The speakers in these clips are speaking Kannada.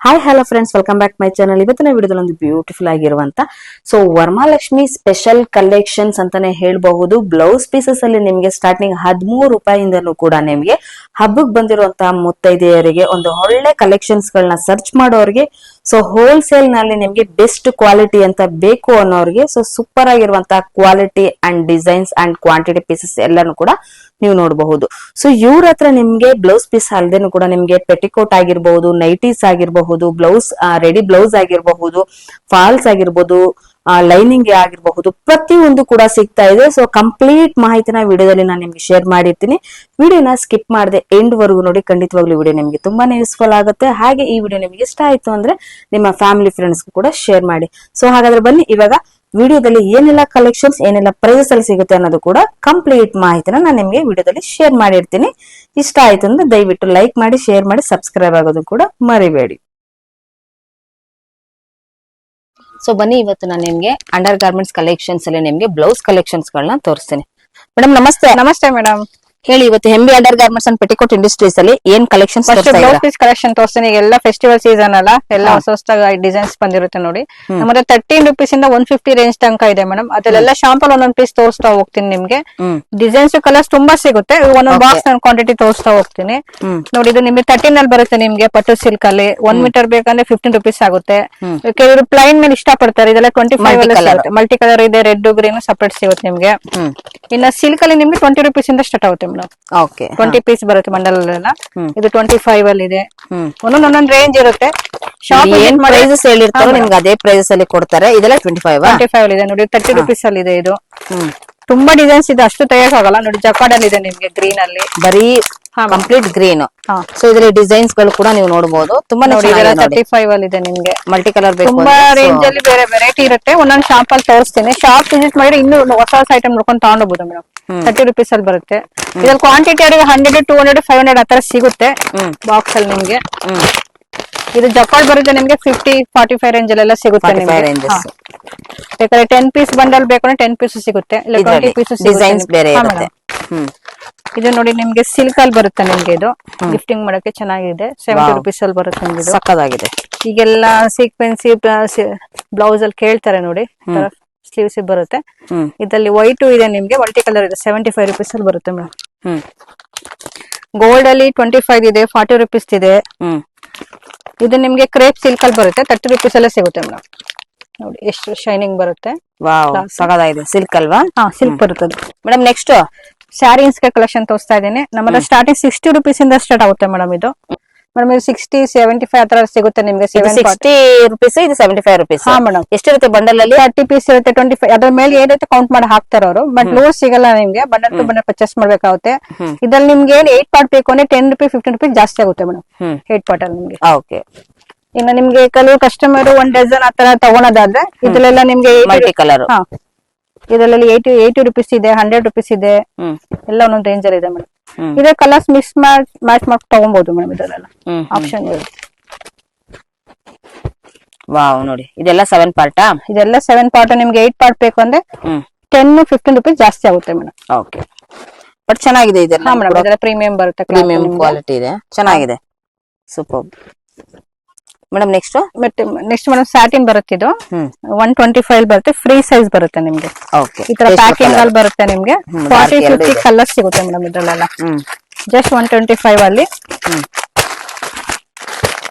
Hi hello friends, welcome back my channel. ಇವತ್ತಿನ ವಿಡಿಯೋದಲ್ಲಿ ಒಂದು ಬ್ಯೂಟಿಫುಲ್ ಆಗಿರುವಂತ ವರಮಹಾಲಕ್ಷ್ಮಿ ಸ್ಪೆಷಲ್ ಕಲೆಕ್ಷನ್ಸ್ ಅಂತಾನೆ ಹೇಳಬಹುದು. ಬ್ಲೌಸ್ ಪೀಸಸ್ ಅಲ್ಲಿ ನಿಮ್ಗೆ ಸ್ಟಾರ್ಟಿಂಗ್ 13 ರೂಪಾಯಿಂದನೂ ಕೂಡ ನಿಮ್ಗೆ ಹಬ್ಬಕ್ಕೆ ಬಂದಿರುವಂತಹ ಮುತ್ತೈದೆಯರಿಗೆ ಒಂದು ಒಳ್ಳೆ ಕಲೆಕ್ಷನ್ಸ್ ಗಳನ್ನ ಸರ್ಚ್ ಮಾಡೋರಿಗೆ, ಹೋಲ್ಸೇಲ್ ನಲ್ಲಿ ನಿಮ್ಗೆ ಬೆಸ್ಟ್ ಕ್ವಾಲಿಟಿ ಅಂತ ಬೇಕು ಅನ್ನೋರಿಗೆ ಸೂಪರ್ ಆಗಿರುವಂತಹ quality and designs and quantity pieces ಎಲ್ಲಾನು ಕೂಡ ನೀವು ನೋಡಬಹುದು. ಇವ್ರ ಹತ್ರ ನಿಮ್ಗೆ ಬ್ಲೌಸ್ ಪೀಸ್ ಅಲ್ದೇನು ಕೂಡ ನಿಮ್ಗೆ ಪೆಟಿಕೋಟ್ ಆಗಿರಬಹುದು, ನೈಟೀಸ್ ಆಗಿರಬಹುದು, ಬ್ಲೌಸ್ ರೆಡಿ ಬ್ಲೌಸ್ ಆಗಿರಬಹುದು, ಫಾಲ್ಸ್ ಆಗಿರ್ಬೋದು, ಲೈನಿಂಗ್ ಆಗಿರಬಹುದು, ಪ್ರತಿಯೊಂದು ಕೂಡ ಸಿಗ್ತಾ ಇದೆ. ಕಂಪ್ಲೀಟ್ ಮಾಹಿತಿನ ವಿಡಿಯೋದಲ್ಲಿ ನಾನು ನಿಮ್ಗೆ ಶೇರ್ ಮಾಡಿರ್ತೀನಿ. ವಿಡಿಯೋನ ಸ್ಕಿಪ್ ಮಾಡದೆ ಎಂಡ್ ವರೆಗೂ ನೋಡಿ. ಖಂಡಿತವಾಗ್ಲೂ ವಿಡಿಯೋ ನಿಮ್ಗೆ ತುಂಬಾನೇ ಯೂಸ್ಫುಲ್ ಆಗುತ್ತೆ. ಹಾಗೆ ಈ ವಿಡಿಯೋ ನಿಮ್ಗೆ ಇಷ್ಟ ಆಯ್ತು ಅಂದ್ರೆ ನಿಮ್ಮ ಫ್ಯಾಮಿಲಿ ಫ್ರೆಂಡ್ಸ್ ಕೂಡ ಶೇರ್ ಮಾಡಿ. ಹಾಗಾದ್ರೆ ಬನ್ನಿ, ಇವಾಗ ವಿಡಿಯೋದಲ್ಲಿ ಏನೆಲ್ಲ ಕಲೆಕ್ಷನ್ಸ್, ಏನೆಲ್ಲ ಪ್ರೈಸಸ್ ಅಲ್ಲಿ ಸಿಗುತ್ತೆ ಅನ್ನೋದು ಕೂಡ ಕಂಪ್ಲೀಟ್ ಮಾಹಿತಿನ ನಾನು ನಿಮ್ಗೆ ವಿಡಿಯೋದಲ್ಲಿ ಶೇರ್ ಮಾಡಿರ್ತೀನಿ. ಇಷ್ಟ ಆಯ್ತು ಅಂದ್ರೆ ದಯವಿಟ್ಟು ಲೈಕ್ ಮಾಡಿ, ಶೇರ್ ಮಾಡಿ, ಸಬ್ಸ್ಕ್ರೈಬ್ ಆಗೋದು ಕೂಡ ಮರಿಬೇಡಿ. ಬನ್ನಿ, ಇವತ್ತು ನಾನು ನಿಮ್ಗೆ ಅಂಡರ್ ಗಾರ್ಮೆಂಟ್ಸ್ ಕಲೆಕ್ಷನ್ಸ್ ಅಲ್ಲಿ ನಿಮ್ಗೆ ಬ್ಲೌಸ್ ಕಲೆಕ್ಷನ್ಸ್ ಗಳನ್ನ ತೋರಿಸ್ತೀನಿ. ಮೇಡಮ್ ನಮಸ್ತೆ. ನಮಸ್ತೆ ಮೇಡಮ್. ಹೇಳಿ, ಇವತ್ತು ಹೆಂಬಿ under garments and petticoat industries ಅಲ್ಲಿ ಏನ್ ಕಲೆಕ್ಷನ್ಸ್? ಬ್ಲೌಸ್ ಪೀಸ್ ಕಲೆಕ್ಷನ್ ತೋರಿಸ್ತೀನಿ. ಎಲ್ಲ ಫೆಸ್ಟಿವಲ್ ಸೀಸನ್ ಅಲ್ಲ, ಎಲ್ಲ ಹೊಸ ಹೊಸ ಡಿಸೈನ್ಸ್ ಬಂದಿರುತ್ತೆ ನೋಡಿ. ನಮ್ಮತ್ರ 13 ರೂಪೀಸ್ ಇಂದ 150 ರೇಂಜ್ ತನಕ ಇದೆ ಮೇಡಮ್. ಅದೆಲ್ಲ ಶಾಂಪಲ್ ಒಂದೊಂದ್ ಪೀಸ್ ತೋರಿಸ್ತಾ ಹೋಗ್ತೀನಿ ನಿಮ್ಗೆ. ಡಿಸೈನ್ಸ್ ಕಲರ್ಸ್ ತುಂಬಾ ಸಿಗುತ್ತೆ. ಒಂದೊಂದ್ ಬಾಕ್ಸ್ ನಾನು ಕ್ವಾಂಟಿಟಿ ತೋರಿಸ್ತಾ ಹೋಗ್ತೀನಿ ನೋಡಿ. ಇದು ನಿಮ್ಗೆ 13 ಅಲ್ಲಿ ಬರುತ್ತೆ ನಿಮ್ಗೆ ಪಟ್ಟು ಸಿಲ್ಕ್ ಅಲ್ಲಿ. 1 ಮೀಟರ್ ಬೇಕಂದ್ರೆ 15 ರೂಪೀಸ್ ಆಗುತ್ತೆ. ಕೆಲವರು ಪ್ಲೈನ್ ಮೇಲೆ ಇಷ್ಟ ಪಡ್ತಾರೆ. ಇದೆಲ್ಲ 25 ಅಲ್ಲಿ ಸಿಗುತ್ತೆ. ಮಲ್ಟಿ ಕಲರ್ ಇದೆ, ರೆಡ್ ಗ್ರೀನ್ ಸಪರೇಟ್ ಸಿಗುತ್ತೆ ನಿಮ್ಗೆ. ಇನ್ನ ಸಿಲ್ಕ್ ಅಲ್ಲಿ ನಿಮ್ಗೆ 20 ರೂಪೀಸ್ ಇಂದ ಸ್ಟಾರ್ಟ್ ಆಗುತ್ತೆ ಮೇಡಮ್. 20 ಪೀಸ್ ಬರುತ್ತೆ ಬಂಡಲ್ ಎಲ್ಲ. ಇದು 25 ಅಲ್ಲಿ ಇದೆ. ಒಂದೊಂದ್ ರೇಂಜ್ ಇರುತ್ತೆ. ಶಾಪ್ ಪ್ರೈಸಸ್ ಹೇಳಿರ್ತಾರೋ ನಿಮ್ಗೆ ಅದೇ ಪ್ರೈಸಸ್ ಅಲ್ಲಿ ಕೊಡ್ತಾರೆ. ಇದೆಲ್ಲ 25 ಅಲ್ಲಿ ಇದೆ ನೋಡಿ. 30 ರೂಪೀಸ್ ಅಲ್ಲಿ ಇದೆ. ಇದು ತುಂಬಾ ಡಿಸೈನ್ಸ್ ಇದೆ, ಅಷ್ಟು ತೆಗಿಯಕ್ಕಾಗಲ್ಲ ನೋಡಿ. ಜಕಾರ್ಡ್ ಅಲ್ಲಿ ಇದೆ ನಿಮ್ಗೆ, ಗ್ರೀನ್ ಅಲ್ಲಿ, ಬರೀ ಕಂಪ್ಲೀಟ್ ಗ್ರೀನ್. ಇದರಲ್ಲಿ ಡಿಸೈನ್ಸ್ ಗಳು ಕೂಡ ನೀವು ನೋಡಬಹುದು. ತುಂಬಾ 35 ಅಲ್ಲಿ ಇದೆ ನಿಮ್ಗೆ. ಮಲ್ಟಿ ಕಲರ್ ಬೇಕು, ತುಂಬಾ ರೇಂಜ್ ಅಲ್ಲಿ ಬೇರೆ ವೆರೈಟಿ ಇರುತ್ತೆ. ಒಂದೊಂದು ಶಾಂಪಲ್ ತೋರಿಸ್ತೀನಿ. ಶಾಪ್ ವಿಸಿಟ್ ಮಾಡಿ ಇನ್ನೂ ಹೊಸ ಹೊಸ ಐಟಮ್ ನೋಡ್ಕೊಂಡು ತಗೊಂಡೋಗ್ಬೋದು ಮೇಡಮ್. 30 ರೂಪೀಸ್ ಅಲ್ಲಿ ಬರುತ್ತೆ. ಇದ್ರಲ್ಲಿ ಕ್ವಾಂಟಿಟಿ ಅವರಿಗೆ 100, 200, 500 ಆತರ ಸಿಗುತ್ತೆ ಬಾಕ್ಸ್ ಅಲ್ಲಿ ನಿಮ್ಗೆ. ಇದು ಜಕಾರ್ಡ್ ಬರುತ್ತೆ ನಿಮ್ಗೆ 50, 45 ರೇಂಜ್ ಅಲ್ಲೆಲ್ಲ ಸಿಗುತ್ತೆ ನಿಮ್ಗೆ. ಬೇಕಾದ್ರೆ 10 ಪೀಸ್ ಬಂಡಲ್ ಬೇಕಂದ್ರೆ 10 ಪೀಸ್ ಸಿಗುತ್ತೆ. 20 ಪೀಸ್ ಡಿಸೈನ್ಸ್ ಬೇರೆ ಇರುತ್ತೆ. ಇದು ನೋಡಿ ನಿಮ್ಗೆ ಸಿಲ್ಕ್ ಅಲ್ಲಿ ಬರುತ್ತೆ ನಿಮ್ಗೆ. ಇದು ಗಿಫ್ಟಿಂಗ್ ಮಾಡಕ್ಕೆ ಚೆನ್ನಾಗಿದೆ. 70 ರೂಪೀಸ್ ಅಲ್ಲಿ ಬರುತ್ತೆ ನಿಮ್ಗೆ. ಸಕ್ಕದಾಗಿದೆ. ಈಗೆಲ್ಲ ಸೀಕ್ವೆನ್ಸಿ ಬ್ಲೌಸ್ ಅಲ್ಲಿ ಕೇಳ್ತಾರೆ ನೋಡಿ. ಸ್ಲೀವ್ಸ್ ಬರುತ್ತೆ. ಇದರಲ್ಲಿ ವೈಟ್ ಇದೆ ನಿಮ್ಗೆ, ಮಲ್ಟಿ ಕಲರ್ ಇದೆ. 75 ರೂಪೀಸ್ ಅಲ್ಲಿ ಬರುತ್ತೆ ಮೇಡಮ್. ಗೋಲ್ಡ್ ಅಲ್ಲಿ 25 ಇದೆ, 40 ರೂಪೀಸ್ ಇದೆ. ಇದು ನಿಮ್ಗೆ ಕ್ರೇಪ್ ಸಿಲ್ಕ್ ಅಲ್ಲಿ ಬರುತ್ತೆ. 30 ರೂಪೀಸ್ ಅಲ್ಲೇ ಸಿಗುತ್ತೆ ಮೇಡಮ್. ನೋಡಿ ಎಷ್ಟು ಶೈನಿಂಗ್ ಬರುತ್ತೆ. ಸಗದಾಗಿದೆ. ಸಿಲ್ಕ್ ಅಲ್ವಾ? ಸಿಲ್ಕ್ ಬರುತ್ತೆ ಮೇಡಮ್. ನೆಕ್ಸ್ಟ್ ಸ್ಯಾರೀಸ್ ಕಲೆಕ್ಷನ್ ತೋರಿಸ್ತಾ ಇದ್ದೀನಿ. ನಮ್ಮಲ್ಲಿ ಸ್ಟಾರ್ಟಿಂಗ್ 60 ರೂಪೀಸ್ ಇಂದ ಸ್ಟಾರ್ಟ್ ಆಗುತ್ತೆ ಮೇಡಮ್. ಇದು ಮೇಡಮ್ ಇದು 60, 75 ಆತರ ಸಿಗುತ್ತೆ ನಿಮ್ಗೆ. 60 ರೂಪೀಸ್, ಇದು 75 ರೂಪೀಸ್. ಹಾ ಮೇಡಮ್. ಎಷ್ಟಿರುತ್ತೆ ಬಂಡಲ್ ಅಲ್ಲಿ? 30 ಪೀಸ್ ಇರುತ್ತೆ, 25. ಅದ್ರ ಮೇಲೆ ಏನೈತೆ ಕೌಂಟ್ ಮಾಡಿ ಹಾಕ್ತಾರ ಅವರು. ಬಟ್ ಲೂಸ್ ಸಿಗಲ್ಲ ನಿಮ್ಗೆ. ಬಂಡಲ್ ಟು ಬಂಡಲ್ ಪರ್ಚೇಸ್ ಮಾಡ್ಬೇಕಾಗುತ್ತೆ. ಇದ್ರಲ್ಲಿ ನಿಮ್ಗೆ 8 ಪಾರ್ಟ್ ಬೇಕು ಅಂದ್ರೆ 10 ರೂಪೀಸ್ 15 ರೂಪೀಸ್ ಜಾಸ್ತಿ ಆಗುತ್ತೆ ಮೇಡಮ್. 8 ಪಾರ್ಟ್ ಅಲ್ಲಿ ನಿಮ್ಗೆ. ಓಕೆ. ಇನ್ನು ನಿಮ್ಗೆ ಕೆಲವು ಕಸ್ಟಮರ್ 1 ಡಜನ್ ಆತರ ತಗೊಳೋದಾದ್ರೆ ಇದ್ರಲ್ಲೆಲ್ಲ ನಿಮ್ಗೆ ಮಲ್ಟಿ ಕಲರ್. ಇದರಲ್ಲಿ 80 ರೂಪೀಸ್ ಇದೆ, 100 ರೂಪೀಸ್ ಇದೆ. ಎಲ್ಲ ಒಂದೊಂದು ರೇಂಜ್ ಅಲ್ಲಿ ಇದೆ ಮೇಡಮ್. ಇದೇ ಕಲರ್ಸ್ ಮಿಕ್ಸ್ ಮ್ಯಾಚ್ ಮಾಡಿ ತಗೊಬಹುದು ಮೇಡಮ್. ಇದರಲ್ಲ ಆಪ್ಷನ್ ಇರುತ್ತೆ. ವಾವ್, ನೋಡಿ ಇದೆಲ್ಲ 7 ಪಾರ್ಟ್. ಇದೆಲ್ಲ 7 ಪಾರ್ಟ್. ನಿಮ್ಗೆ 8 ಪಾರ್ಟ್ ಬೇಕು ಅಂದ್ರೆ 10, 15 ರೂಪೀಸ್ ಜಾಸ್ತಿ ಆಗುತ್ತೆ ಮೇಡಮ್. ಓಕೆ, ಬಟ್ ಚೆನ್ನಾಗಿದೆ. ಇದೆಲ್ಲ ಮೇಡಮ್ ಇದೆಲ್ಲ ಪ್ರೀಮಿಯಂ ಬರುತ್ತೆ, ಪ್ರೀಮಿಯಂ ಕ್ವಾಲಿಟಿ ಇದೆ, ಚೆನ್ನಾಗಿದೆ, super madam. Next madam satin ಬರುತ್ತೆ. ಇದು 125 ಬರುತ್ತೆ. ಫ್ರೀ ಸೈಜ್ ಬರುತ್ತೆ ನಿಮ್ಗೆ. ಈ ತರ ಪ್ಯಾಕಿಂಗ್ ಅಲ್ಲಿ ಬರುತ್ತೆ ನಿಮ್ಗೆ. 40, 50 ಕಲರ್ ಸಿಗುತ್ತೆ ಮೇಡಮ್ ಇದ್ರಲ್ಲೆಲ್ಲ. ಜಸ್ಟ್ 125 ಅಲ್ಲಿ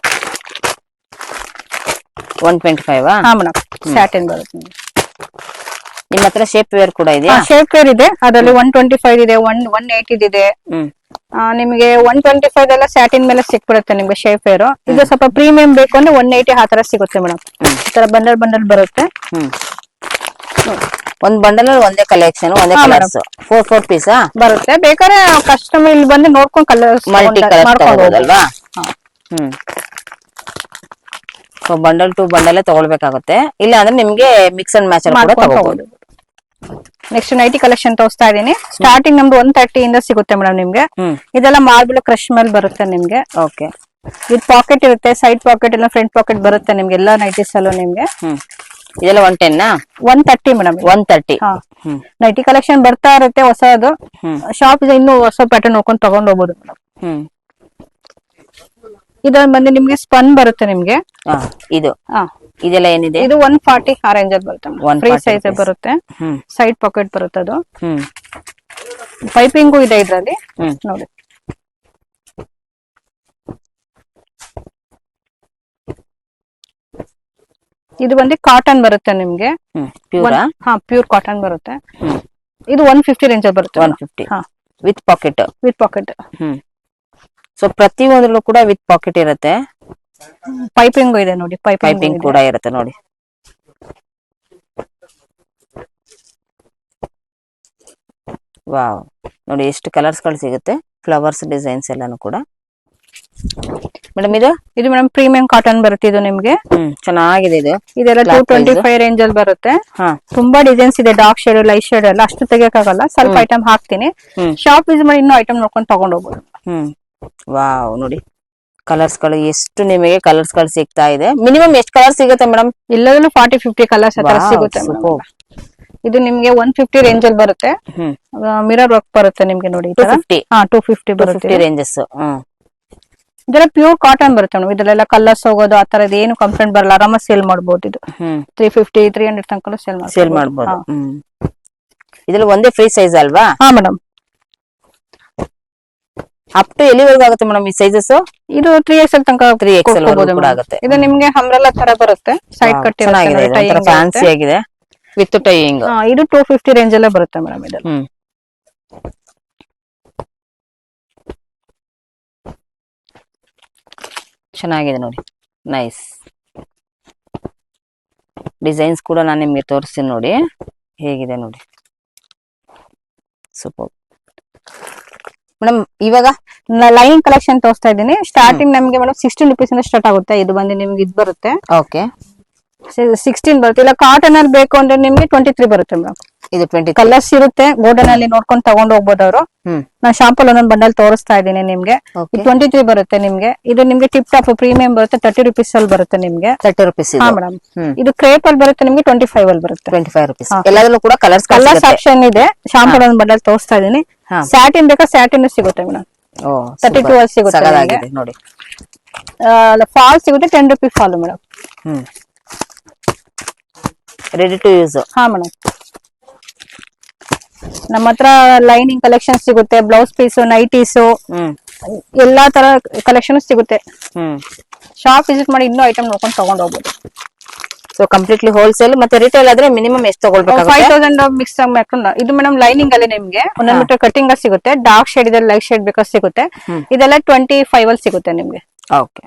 125. ಹಾ ಮೇಡಮ್, ಸ್ಯಾಟಿನ್ ಬರುತ್ತೆ. ನಿಮ್ಮ ಹತ್ರ ಶೇಪ್ ವೇರ್ ಕೂಡ ಇದೆಯಾ? ಶೇಪ್ ವೇರ್ ಇದೆ. ಅದರಲ್ಲಿ 125 ಇದೆ, 180 ಇದೆ. ನಿಮಗೆ 125 ಎಲ್ಲ ಸ್ಯಾಟಿನ್ ಮೇಲೆ ಸಿಕ್ಬಿಡುತ್ತೆ ನಿಮ್ಗೆ ಶೇಪ್ ವೇರ್. ಇದು ಸ್ವಲ್ಪ ಪ್ರೀಮಿಯಂ ಬೇಕು ಅಂದ್ರೆ 180 ಆ ತರ ಸಿಗುತ್ತೆ ಮೇಡಮ್. ಈ ತರ ಬಂಡಲ್ ಬರುತ್ತೆ. ಒಂದ್ ಬಂಡಲ್ ಒಂದೇ ಕಲೆಕ್ಷನ್, ಒಂದೇ ಕಲರ್ಸ್, 4 ಪೀಸ್ ಬರುತ್ತೆ. ಬೇಕಾದ್ರೆ ಕಸ್ಟಮರ್ ಇಲ್ಲಿ ಬಂದು ನೋಡ್ಕೊಂಡು ಕಲರ್ಸ್ ಮಲ್ಟಿ ಕಲರ್ ತಗೋಬಹುದಲ್ವಾ? ಬಂಡಲ್ ಟು ಬಂಡಲ್ ತಗೊಳ್ಬೇಕಾಗುತ್ತೆ. ಇಲ್ಲ ಅಂದ್ರೆ ನಿಮ್ಗೆ ಮಿಕ್ಸ್ ಅಂಡ್ ಮ್ಯಾಚ್ ಕೂಡ ತಗೋಬಹುದು. ನೆಕ್ಸ್ಟ್ ನೈಟಿ ಕಲೆಕ್ಷನ್ ತೋರಿಸ್ತಾ ಇದೀನಿ. ಸ್ಟಾರ್ಟಿಂಗ್ ನಮ್ದು 130 ಇಂದ ಸಿಗುತ್ತೆ ಮೇಡಮ್ ನಿಮ್ಗೆ. ಇದೆಲ್ಲ ಮಾರ್ಬಲ್ ಕ್ರಶ್ ಮೇಲೆ ಬರುತ್ತೆ ನಿಮ್ಗೆ. ಓಕೆ. ಇದು ಪಾಕೆಟ್ ಇರುತ್ತೆ, ಸೈಡ್ ಪಾಕೆಟ್ ಎಲ್ಲ ಫ್ರಂಟ್ ಪಾಕೆಟ್ ಬರುತ್ತೆ ನಿಮ್ಗೆ ಎಲ್ಲ ನೈಟೀಸ್ ಅಲ್ಲೂ ನಿಮ್ಗೆ. ಇದೆಲ್ಲ 110 130 ಮೇಡಮ್. 130. ನೈಟಿ ಕಲೆಕ್ಷನ್ ಬರ್ತಾ ಇರುತ್ತೆ ಹೊಸದು. ಶಾಪ್ ಇನ್ನೂ ಹೊಸ ಪ್ಯಾಟರ್ನ್ ನೋಡ್ಕೊಂಡು ತಗೊಂಡ್ ಹೋಗ್ಬೋದು ಮೇಡಮ್. ಇದ್ರಲ್ಲಿ ಬಂದು ನಿಮ್ಗೆ ಸ್ಪನ್ ಬರುತ್ತೆ ನಿಮ್ಗೆ. ಇದು ಹಾ, ಇದೆಲ್ಲ ಏನಿದೆ? ಇದು 140 ಆ ರೇಂಜ್ ಅಲ್ಲಿ ಬರುತ್ತೆ. 140 ಫ್ರೀ ಸೈಜ್ ಬರುತ್ತೆ. ಸೈಡ್ ಪಾಕೆಟ್ ಬರುತ್ತೆ ಅದು. ಪೈಪಿಂಗು ಇದೆ ಇದ್ರಲ್ಲಿ ನೋಡಿ. ಇದು ಬಂದು ಕಾಟನ್ ಬರುತ್ತೆ ನಿಮ್ಗೆ. ಹಾ, ಪ್ಯೂರ್ ಕಾಟನ್ ಬರುತ್ತೆ. ಇದು 150 ರೇಂಜ್ ಅಲ್ಲಿ ಬರುತ್ತೆ. 150 with packet. With packet. So ಪ್ರತಿ ಒಂದ್ರಲ್ಲೂ ಕೂಡ ವಿತ್ ಪಾಕೆಟ್ ಇರುತ್ತೆ. ಪೈಪಿಂಗ್ ಇದೆ ನೋಡಿ. ಪೈಪಿಂಗ್ ಕೂಡ ಇರುತ್ತೆ ನೋಡಿ. ವಾವ್, ನೋಡಿ ಎಷ್ಟು ಕಲರ್ಸ್ ಗಳು ಸಿಗುತ್ತೆ. ಫ್ಲವರ್ಸ್ ಡಿಸೈನ್ಸ್ ಎಲ್ಲಾನು ಕೂಡ. ಮೇಡಮ್ ಇದು ಮೇಡಮ್ ಪ್ರೀಮಿಯಂ ಕಾಟನ್ ಬರುತ್ತೆ. ಇದು ನಿಮ್ಗೆ ಚೆನ್ನಾಗಿದೆ. ಇದೆಲ್ಲ 225 ರೇಂಜ್ ಅಲ್ಲಿ ಬರುತ್ತೆ. ತುಂಬಾ ಡಿಸೈನ್ಸ್ ಇದೆ. ಡಾರ್ಕ್ ಶೇಡ್, ಲೈಟ್ ಶೇಡ್ ಎಲ್ಲ ಅಷ್ಟು ತೆಗಿಯಕ್ಕಾಗಲ್ಲ. ಸ್ವಲ್ಪ ಐಟಮ್ ಹಾಕ್ತೀನಿ. ಶಾಪ್ ವಿಸಿಟ್ ಮಾಡಿ ಇನ್ನೂ ಐಟಮ್ ನೋಡ್ಕೊಂಡು ತಗೊಂಡ್ ಹೋಗ್ಬೋದು. ವಾವ್, ನೋಡಿ ಕಲರ್ಸ್ ಗಳು ಎಷ್ಟು ನಿಮಗೆ ಕಲರ್ಸ್ ಗಳು ಸಿಗ್ತಾ ಇದೆ. ಮಿನಿಮಮ್ ಎಷ್ಟು ಕಲರ್ ಸಿಗುತ್ತೆ ಮೇಡಮ್? ಇಲ್ಲದಲ್ಲೂ 40-50 ಕಲರ್ಸ್ ಸಿಗುತ್ತೆ. ಇದು ನಿಮ್ಗೆ 150 ರೇಂಜ್ ಅಲ್ಲಿ ಬರುತ್ತೆ. ಮಿರರ್ ವರ್ಕ್ ಬರುತ್ತೆ ನಿಮ್ಗೆ ನೋಡಿ. 250 ಬರುತ್ತೆ ರೇಂಜಸ್. ಇದೆಲ್ಲ ಪ್ಯೂರ್ ಕಾಟನ್ ಬರುತ್ತೆ ಮೇಡಮ್. ಇದೆಲ್ಲ ಕಲರ್ಸ್ ಹೋಗೋದು ಆ ತರದ್ ಏನು ಕಂಪ್ಲೇಂಟ್ ಬರಲ್ಲ. ಆರಾಮ ಸೇಲ್ ಮಾಡಬಹುದು. ಇದು 350-300 ತನಕ ಸೇಲ್ ಮಾಡಬಹುದು. ಇದ್ರಲ್ಲಿ ಒಂದೇ ಫ್ರೀ ಸೈಜ್ ಅಲ್ವಾ? ಹಾ ಮೇಡಮ್. ಅಪ್ ಟು ಎಲ್ಲಿವರೆಗೂ ಆಗುತ್ತೆ ಮೇಡಮ್ ಈ ಸೈಜಸ್? ಇದು 3XL ತನಕ 3XL ಕೂಡ ಆಗುತ್ತೆ. ಇದು ನಿಮ್ಗೆ ಅಂಬ್ರೆಲಾ ತರ ಬರುತ್ತೆ. ಸೈಡ್ ಕಟ್ ಫ್ಯಾನ್ಸಿ ಆಗಿದೆ ವಿತ್ ಟೈಯಿಂಗ್. ಇದು 250 ರೇಂಜ್ ಅಲ್ಲೇ ಬರುತ್ತೆ ಮೇಡಮ್. ಇದು ಚೆನ್ನಾಗಿದೆ ನೋಡಿ. ನೈಸ್ ಡಿಸೈನ್ಸ್ ಕೂಡ ನಾನು ನಿಮ್ಗೆ ತೋರಿಸ್ತೀನಿ ನೋಡಿ ಹೇಗಿದೆ ನೋಡಿ. Super madam. ಇವಾಗ ಲೈನಿಂಗ್ ಕಲೆಕ್ಷನ್ ತೋರಿಸ್ತಾ ಇದ್ದೀನಿ. ಸ್ಟಾರ್ಟಿಂಗ್ ನಮ್ಗೆ ಮೇಡಮ್ 16 ರುಪೀಸ್ ಇಂದ ಸ್ಟಾರ್ಟ್ ಆಗುತ್ತೆ. ಇದು ಬಂದು ನಿಮ್ಗೆ ಇದು ಬರುತ್ತೆ. ಓಕೆ, 16 ಬರುತ್ತೆ. ಇಲ್ಲ ಕಾಟನ್ ಅಲ್ಲಿ ಬೇಕು ಅಂದ್ರೆ ನಿಮ್ಗೆ 23 ಬರುತ್ತೆ ಮೇಡಮ್. ಇದು 20 ಕಲರ್ಸ್ ಇರುತ್ತೆ. ಗೋಲ್ಡನ್ ಅಲ್ಲಿ ನೋಡ್ಕೊಂಡು ತಗೊಂಡ್ ಹೋಗ್ಬೋದು ಅವರು. ನಾನು ಶಾಂಪಲ್ ಒಂದೊಂದು ಬಂಡಲ್ ತೋರಿಸ್ತಾ ಇದ್ದೀನಿ ನಿಮ್ಗೆ. 23 ಬರುತ್ತೆ ನಿಮ್ಗೆ. ಇದು ನಿಮ್ಗೆ ಟಿಪ್ ಟಾಪ್ ಪ್ರೀಮಿಯಂ ಬರುತ್ತೆ. 30 ರುಪೀಸ್ ಅಲ್ಲಿ ಬರುತ್ತೆ ನಿಮ್ಗೆ. 30 ರುಪೀಸ್. ಹಾ ಮೇಡಮ್. ಇದು ಕ್ರೇಪ್ ಅಲ್ಲಿ ಬರುತ್ತೆ ನಿಮ್ಗೆ 25 ಅಲ್ಲಿ ಬರುತ್ತೆ. 25 ರುಪೀಸ್. ಎಲ್ಲದರಲ್ಲೂ ಕೂಡ ಕಲರ್ಸ್ ಆಪ್ಷನ್ ಇದೆ. ಶಾಂಪಲ್ ಒಂದು ಬಂಡಲ್ ತೋರಿಸ್ತಾ ಇದ್ದೀನಿ. ಸ್ಯಾಟಿನ್ ಬೇಕಾ ಸ್ಯಾಟಿನ್ ಸಿಗುತ್ತೆ ಮೇಡಮ್. 32 ಅಲ್ಲಿ ಸಿಗುತ್ತೆ ನೋಡಿ. ಫಾಲ್ ಸಿಗುತ್ತೆ 10 rupees fall madam. Ready to use. ಹಾ ಮೇಡಮ್. ನಮ್ಮ ಹತ್ರ ಲೈನಿಂಗ್ ಕಲೆಕ್ಷನ್ ಸಿಗುತ್ತೆ. ಬ್ಲೌಸ್ ಪೀಸ್, ನೈಟೀಸ್, ಎಲ್ಲಾ ತರ ಕಲೆಕ್ಷನ್ ಸಿಗುತ್ತೆ. ಶಾಪ್ ವಿಸಿಟ್ ಮಾಡಿ ಇನ್ನೂ ಐಟಮ್ ನೋಡ್ಕೊಂಡು ತಗೊಂಡ್ ಹೋಗ್ಬೋದು. So completely wholesale. ಮತ್ತೆ ರಿಟೇಲ್ ಆದ್ರೆ ಮಿನಿಮಮ್ ಎಷ್ಟು ತಗೊಳ್ಬೇಕು? 5000 ಮಿಕ್ಸ್ ಮಾಡ್ಕೊಂಡು. ಇದು ಮೇಡಮ್ ಲೈನಿಂಗ್ ಅಲ್ಲಿ ನಿಮ್ಗೆ 1 ಮೀಟರ್ ಕಟಿಂಗ್ ಸಿಗುತ್ತೆ. ಡಾರ್ಕ್ ಶೇಡ್ ಇದೆ, ಲೈಟ್ ಶೇಡ್ ಬೇಕಾದ್ರೆ ಸಿಗುತ್ತೆ. ಇದೆಲ್ಲ 25 ಅಲ್ಲಿ ಸಿಗುತ್ತೆ ನಿಮ್ಗೆ. ಓಕೆ.